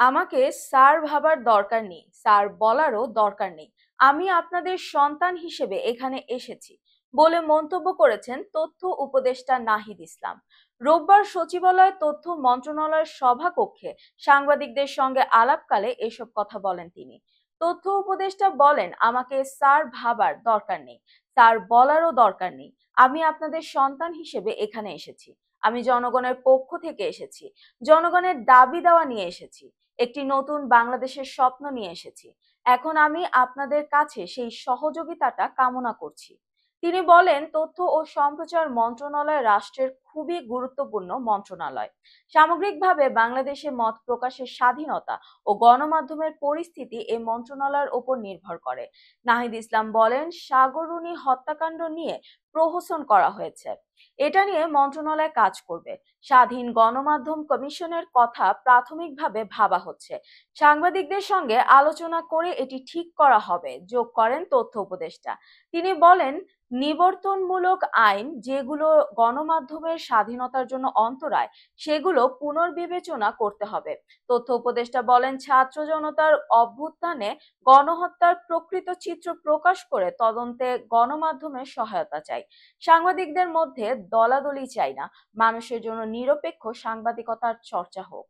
আমাকে স্যার ভাবার দরকার নেই, স্যার বলারও দরকার নেই। আমি আপনাদের সন্তান হিসেবে এখানে এসেছি বলে মন্তব্য করেছেন তথ্য উপদেষ্টা নাহিদ ইসলাম। রোববার সচিবালয় তথ্য মন্ত্রণালয়ের সভাকক্ষে সাংবাদিকদের সঙ্গে আলাপকালে এসব কথা বলেন তিনি। তথ্য উপদেষ্টা বলেন, আমাকে স্যার ভাবার দরকার নেই, স্যার বলারও দরকার নেই। আমি আপনাদের সন্তান হিসেবে এখানে এসেছি। আমি জনগণের পক্ষ থেকে এসেছি, জনগণের দাবি দেওয়া নিয়ে এসেছি, একটি নতুন বাংলাদেশের স্বপ্ন নিয়ে এসেছি। এখন আমি আপনাদের কাছে সেই সহযোগিতাটা কামনা করছি। তিনি বলেন, তথ্য ও সম্প্রচার মন্ত্রণালয় রাষ্ট্রের খুবই গুরুত্বপূর্ণ মন্ত্রণালয়। সামগ্রিকভাবে বাংলাদেশে মত প্রকাশের স্বাধীনতা ও গণমাধ্যমের পরিস্থিতি এই মন্ত্রণালয়ের উপর নির্ভর করে। নাহিদ ইসলাম বলেন, সাগররুনি হত্যাকাণ্ড নিয়ে প্রহসন করা হয়েছে, এটা নিয়ে মন্ত্রণালয় কাজ করবে। স্বাধীন গণমাধ্যম কমিশনের কথা প্রাথমিকভাবে ভাবা হচ্ছে, সাংবাদিকদের সঙ্গে আলোচনা করে এটি ঠিক করা হবে, যোগ করেন তথ্য উপদেষ্টা। তিনি বলেন, নিবর্তনমূলক আইন যেগুলো গণমাধ্যমের স্বাধীনতার জন্য অন্তরায়, সেগুলো পুনর্বিবেচনা করতে হবে। তথ্য উপদেষ্টা বলেন, ছাত্র জনতার অভ্যুত্থানে গণহত্যার প্রকৃত চিত্র প্রকাশ করে তদন্তে গণমাধ্যমের সহায়তা চাই। সাংবাদিকদের মধ্যে দলাদলি চাই না, মানুষের জন্য নিরপেক্ষ সাংবাদিকতার চর্চা হোক।